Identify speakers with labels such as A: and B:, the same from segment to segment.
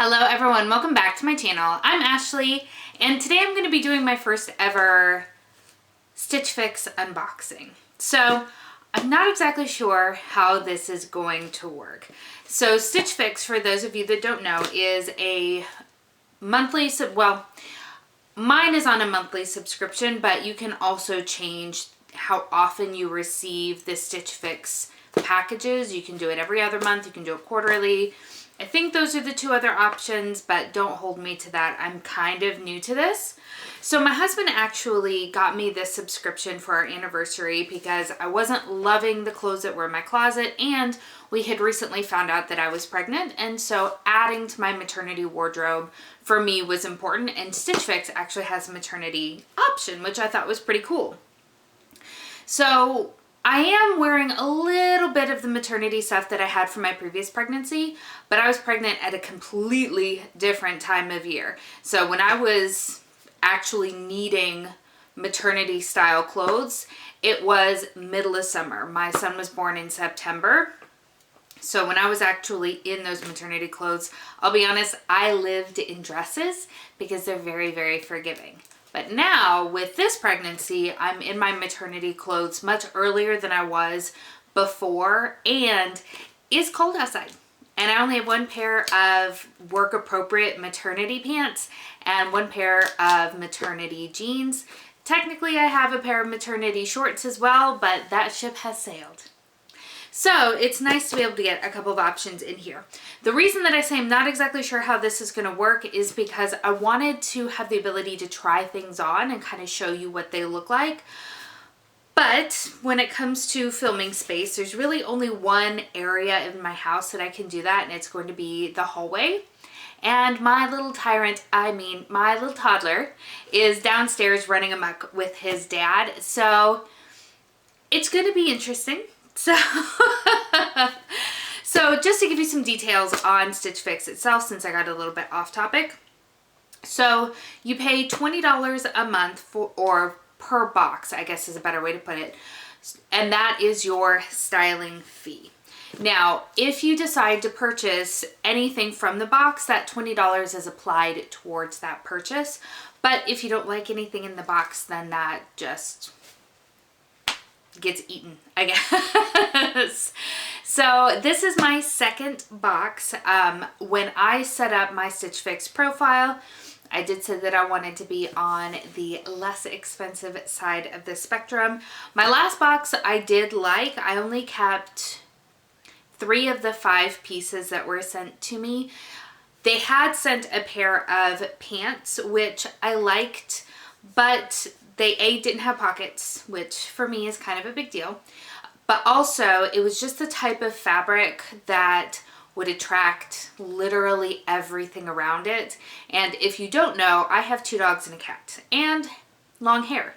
A: Hello everyone, welcome back to my channel. I'm Ashley and today I'm going to be doing my first ever Stitch Fix unboxing. So I'm not exactly sure how this is going to work. So Stitch Fix, for those of you that don't know, is a monthly, mine is on a monthly subscription, but you can also change how often you receive the Stitch Fix packages. You can do it every other month, you can do it quarterly. I think those are the two other options, but don't hold me to that. I'm kind of new to this. So my husband actually got me this subscription for our anniversary because I wasn't loving the clothes that were in my closet, and we had recently found out that I was pregnant, and so adding to my maternity wardrobe for me was important, and Stitch Fix actually has a maternity option, which I thought was pretty cool. So I am wearing a little bit of the maternity stuff that I had from my previous pregnancy, but I was pregnant at a completely different time of year. So when I was actually needing maternity style clothes, it was middle of summer. My son was born in September. So when I was actually in those maternity clothes, I'll be honest, I lived in dresses because they're very, very forgiving. But now with this pregnancy, I'm in my maternity clothes much earlier than I was before, and it's cold outside. And I only have one pair of work appropriate maternity pants and one pair of maternity jeans. Technically I have a pair of maternity shorts as well, but that ship has sailed. So it's nice to be able to get a couple of options in here. The reason that I say I'm not exactly sure how this is going to work is because I wanted to have the ability to try things on and kind of show you what they look like. But when it comes to filming space, there's really only one area in my house that I can do that, and it's going to be the hallway. And my little tyrant, my little toddler, is downstairs running amok with his dad. So it's going to be interesting. So just to give you some details on Stitch Fix itself, since I got a little bit off topic. So you pay $20 a month or per box, I guess is a better way to put it. And that is your styling fee. Now, if you decide to purchase anything from the box, that $20 is applied towards that purchase. But if you don't like anything in the box, then that just gets eaten, I guess. So this is my second box. When I set up my Stitch Fix profile, I did say that I wanted to be on the less expensive side of the spectrum. My last box I did like. I only kept 3 of the 5 pieces that were sent to me. They had sent a pair of pants, which I liked, but they didn't have pockets, which for me is kind of a big deal. But also, it was just the type of fabric that would attract literally everything around it. And if you don't know, I have 2 dogs and a cat, and long hair.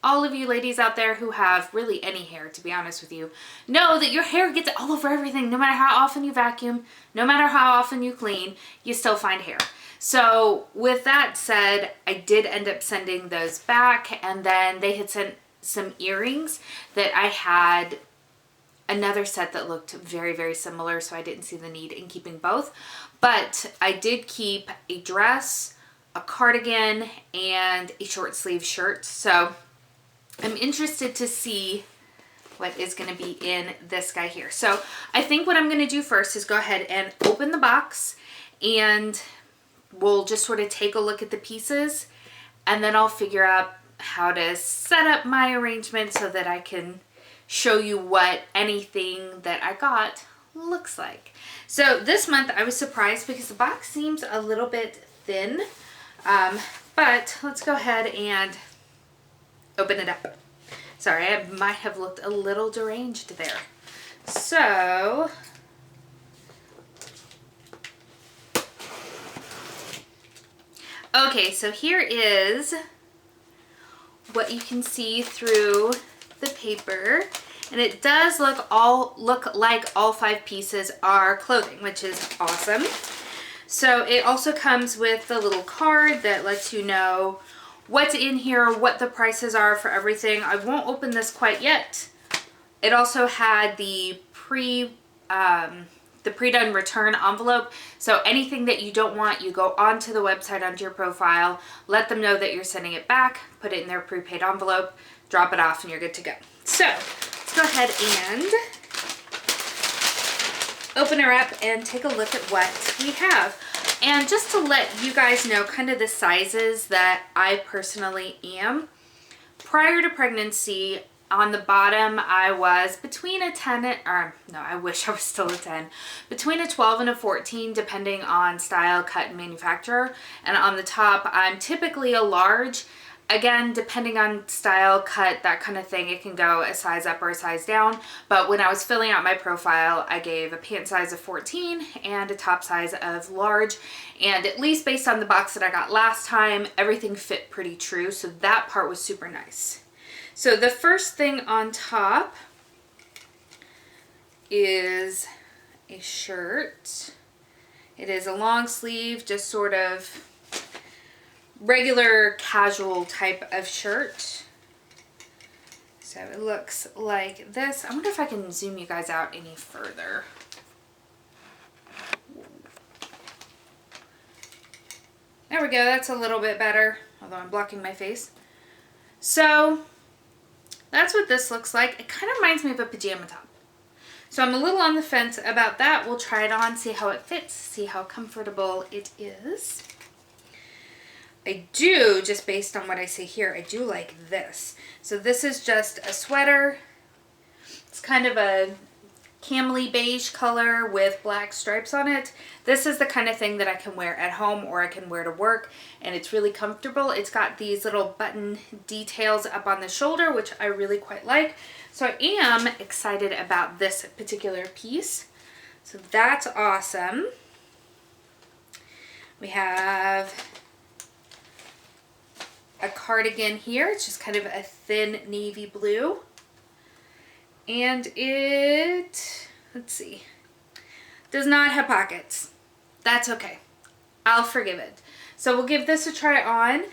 A: All of you ladies out there who have really any hair, to be honest with you, know that your hair gets all over everything. No matter how often you vacuum, no matter how often you clean, you still find hair. So with that said, I did end up sending those back, and then they had sent some earrings that I had another set that looked very, very similar, so I didn't see the need in keeping both. But I did keep a dress, a cardigan, and a short sleeve shirt. So I'm interested to see what is going to be in this guy here. So I think what I'm going to do first is go ahead and open the box, and we'll just sort of take a look at the pieces, and then I'll figure out how to set up my arrangement so that I can show you what anything that I got looks like. So this month I was surprised because the box seems a little bit thin, but let's go ahead and open it up. Sorry, I might have looked a little deranged there. So okay, so here is what you can see through the paper, and it does look like all 5 pieces are clothing, which is awesome. So it also comes with the little card that lets you know what's in here, what the prices are for everything. I won't open this quite yet. It also had the the pre-done return envelope. So anything that you don't want, you go onto the website, onto your profile, let them know that you're sending it back, put it in their prepaid envelope, drop it off, and you're good to go. So let's go ahead and open her up and take a look at what we have. And just to let you guys know kind of the sizes that I personally am, prior to pregnancy, on the bottom, I was between a 10 and, or no, I wish I was still a 10, between a 12 and a 14, depending on style, cut, and manufacturer. And on the top, I'm typically a large. Again, depending on style, cut, that kind of thing, it can go a size up or a size down. But when I was filling out my profile, I gave a pant size of 14 and a top size of large. And at least based on the box that I got last time, everything fit pretty true. So that part was super nice. So the first thing on top is a shirt. It is a long sleeve, just sort of regular casual type of shirt. So it looks like this. I wonder if I can zoom you guys out any further. There we go, that's a little bit better, although I'm blocking my face. So that's what this looks like. It kind of reminds me of a pajama top. So I'm a little on the fence about that. We'll try it on, see how it fits, see how comfortable it is. I do, just based on what I see here, I do like this. So this is just a sweater. It's kind of a camely beige color with black stripes on it. This is the kind of thing that I can wear at home or I can wear to work, and it's really comfortable. It's got these little button details up on the shoulder, which I really quite like. So I am excited about this particular piece. So that's awesome. We have a cardigan here. It's just kind of a thin navy blue. And it, let's see, does not have pockets. That's okay. I'll forgive it. So we'll give this a try on.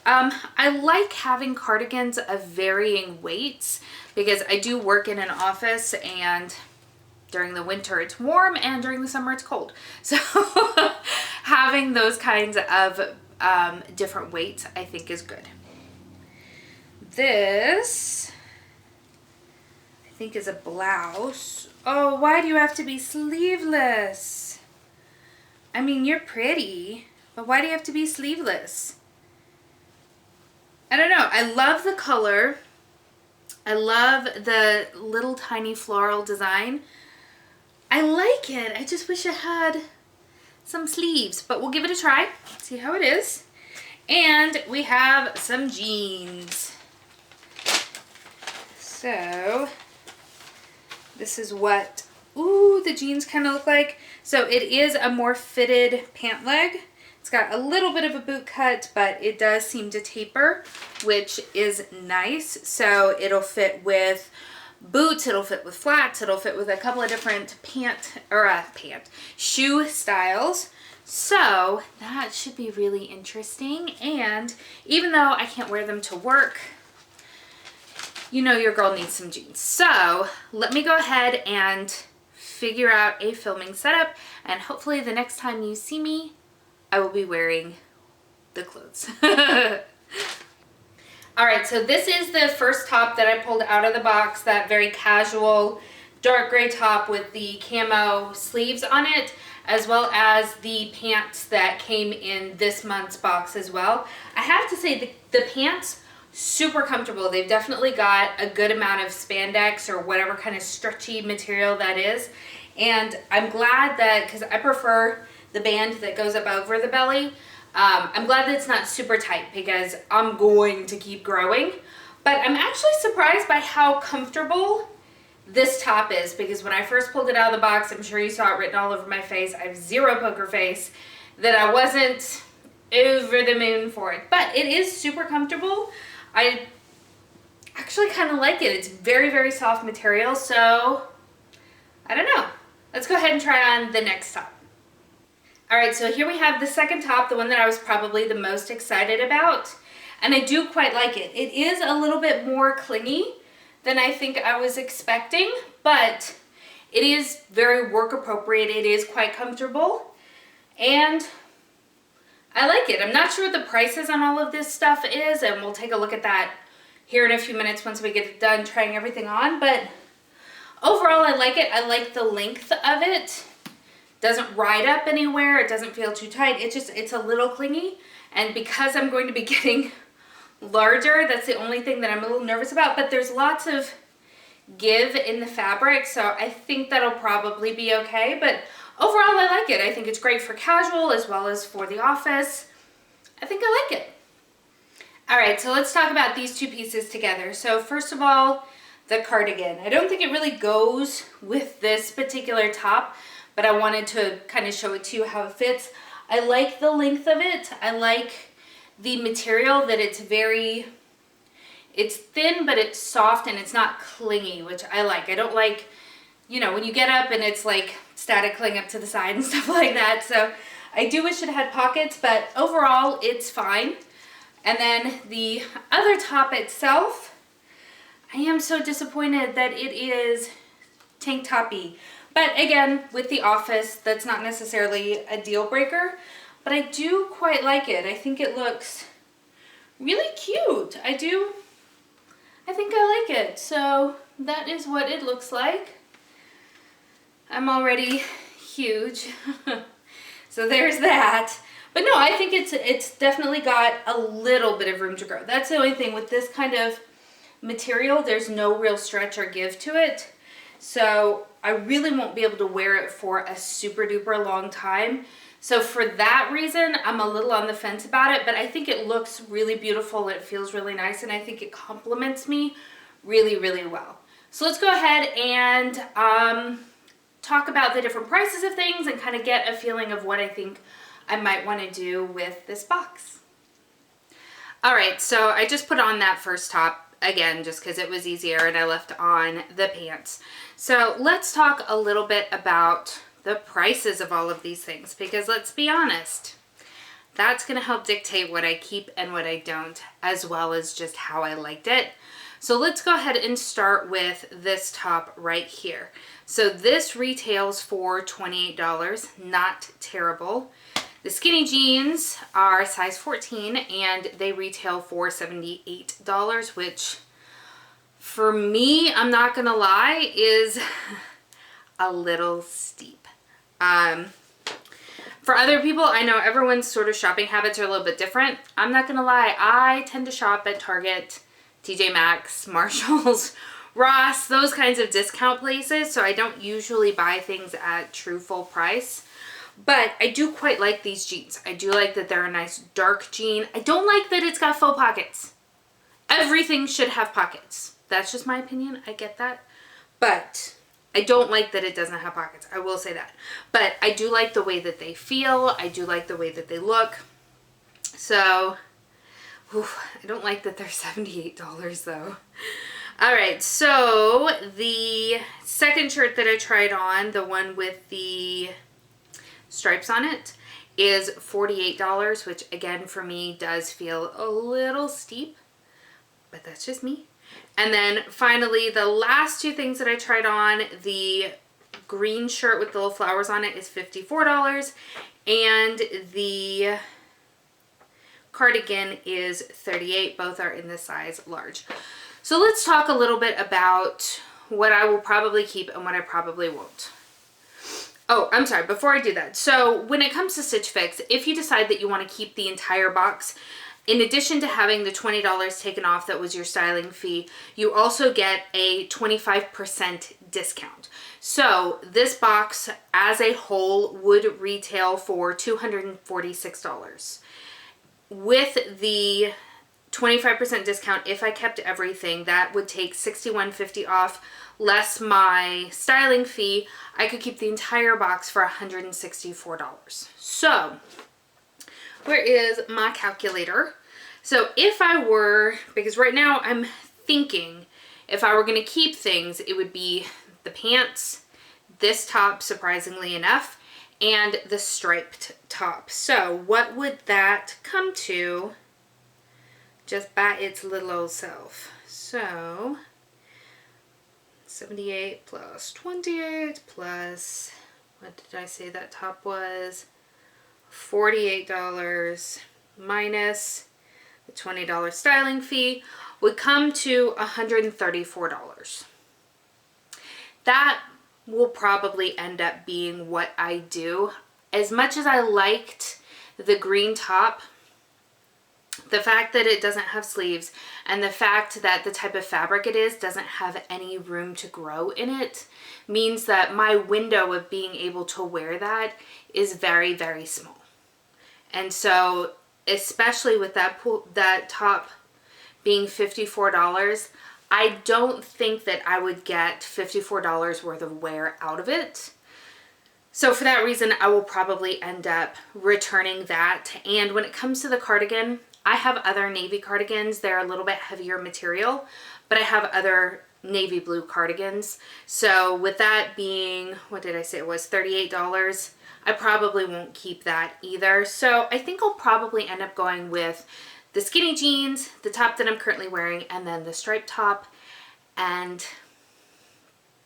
A: I like having cardigans of varying weights because I do work in an office, and during the winter it's warm and during the summer it's cold. So having those kinds of different weights I think is good. This I think is a blouse. Oh, why do you have to be sleeveless? I mean, you're pretty, but why do you have to be sleeveless? I don't know. I love the color. I love the little tiny floral design. I like it. I just wish it had some sleeves, but we'll give it a try, see how it is. And we have some jeans. So this is what, ooh, the jeans kind of look like. So it is a more fitted pant leg. It's got a little bit of a boot cut, but it does seem to taper, which is nice. So it'll fit with boots, it'll fit with flats, it'll fit with a couple of different shoe styles. So that should be really interesting. And even though I can't wear them to work, you know your girl needs some jeans. So let me go ahead and figure out a filming setup, and hopefully the next time you see me, I will be wearing the clothes. All right, so this is the first top that I pulled out of the box, that very casual dark gray top with the camo sleeves on it, as well as the pants that came in this month's box as well. I have to say the pants, super comfortable. They've definitely got a good amount of spandex or whatever kind of stretchy material that is. And I'm glad that, because I prefer the band that goes up over the belly. I'm glad that it's not super tight because I'm going to keep growing. But I'm actually surprised by how comfortable this top is, because when I first pulled it out of the box, I'm sure you saw it written all over my face. I have zero poker face, that I wasn't over the moon for it. But it is super comfortable. I actually kind of like it. It's very, very soft material. So I don't know. Let's go ahead and try on the next top. All right, so here we have the second top, the one that I was probably the most excited about. And I do quite like it. It is a little bit more clingy than I think I was expecting, but It is very work appropriate. It is quite comfortable, and I like it. I'm not sure what the prices on all of this stuff is, and we'll take a look at that here in a few minutes once we get it done trying everything on, but overall I like it. I like the length of it. Doesn't ride up anywhere. It doesn't feel too tight. It's a little clingy, and because I'm going to be getting larger, that's the only thing that I'm a little nervous about, but there's lots of give in the fabric, so I think that'll probably be okay. But overall I like it. I think it's great for casual as well as for the office. I think I like it. All right, so let's talk about these two pieces together. So first of all, the cardigan. I don't think it really goes with this particular top, but I wanted to kind of show it to you how it fits. I like the length of it. I like the material, that it's thin, but it's soft and it's not clingy, which I like. I don't like, you know, when you get up and it's like static cling up to the side and stuff like that. So I do wish it had pockets, but overall it's fine. And then the other top itself, I am so disappointed that it is tank toppy. But again, with the office, that's not necessarily a deal breaker, but I do quite like it. I think it looks really cute. I think I like it. So that is what it looks like. I'm already huge. So there's that. But no, I think it's definitely got a little bit of room to grow. That's the only thing with this kind of material. There's no real stretch or give to it. So I really won't be able to wear it for a super duper long time. So for that reason, I'm a little on the fence about it, but I think it looks really beautiful. It feels really nice, and I think it complements me really, really well. So let's go ahead and talk about the different prices of things and kind of get a feeling of what I think I might want to do with this box. All right, so I just put on that first top again just because it was easier, and I left on the pants. So let's talk a little bit about the prices of all of these things, because let's be honest, that's going to help dictate what I keep and what I don't, as well as just how I liked it. So let's go ahead and start with this top right here. So this retails for $28, not terrible. The skinny jeans are size 14 and they retail for $78, which for me, I'm not gonna lie, is a little steep. For other people, I know everyone's sort of shopping habits are a little bit different. I'm not gonna lie, I tend to shop at Target, TJ Maxx, Marshalls, Ross, those kinds of discount places, so I don't usually buy things at true full price. But I do quite like these jeans. I do like that they're a nice dark jean. I don't like that it's got faux pockets. Everything should have pockets. That's just my opinion. I get that. But I don't like that it doesn't have pockets. I will say that. But I do like the way that they feel. I do like the way that they look. So, I don't like that they're $78 though. All right, so the second shirt that I tried on, the one with the stripes on it, is $48, which again for me does feel a little steep, but that's just me. And then finally, the last two things that I tried on, the green shirt with the little flowers on it is $54, and the cardigan is $38. Both are in the size large. So let's talk a little bit about what I will probably keep and what I probably won't. Oh, I'm sorry, before I do that. So when it comes to Stitch Fix, if you decide that you want to keep the entire box, in addition to having the $20 taken off that was your styling fee, you also get a 25% discount. So this box as a whole would retail for $246. With the 25% discount, if I kept everything, that would take $61.50 off, less my styling fee. I could keep the entire box for $164. So, where is my calculator? So if I were, because right now I'm thinking if I were going to keep things, it would be the pants, this top, surprisingly enough, and the striped top. So what would that come to just by its little old self? So 78 plus 28 plus, what did I say that top was? $48 minus the $20 styling fee would come to $134. That will probably end up being what I do. As much as I liked the green top, the fact that it doesn't have sleeves and the fact that the type of fabric it is doesn't have any room to grow in it means that my window of being able to wear that is very, very small. And so, especially with that top being $54, I don't think that I would get $54 worth of wear out of it. So for that reason, I will probably end up returning that. And when it comes to the cardigan, I have other navy cardigans. They're a little bit heavier material, but I have other navy blue cardigans. So with that being, what did I say it was, $38, I probably won't keep that either. So I think I'll probably end up going with the skinny jeans, the top that I'm currently wearing, and then the striped top, and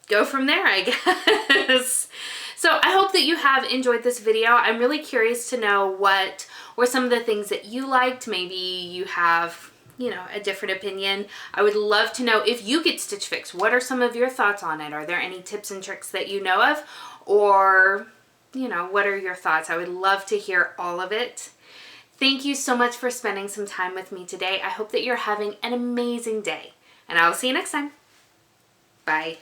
A: go from there, I guess. So I hope that you have enjoyed this video. I'm really curious to know what were some of the things that you liked. Maybe you have, you know, a different opinion. I would love to know if you get Stitch Fix. What are some of your thoughts on it? Are there any tips and tricks that you know of? Or, you know, what are your thoughts? I would love to hear all of it. Thank you so much for spending some time with me today. I hope that you're having an amazing day, and I will see you next time. Bye.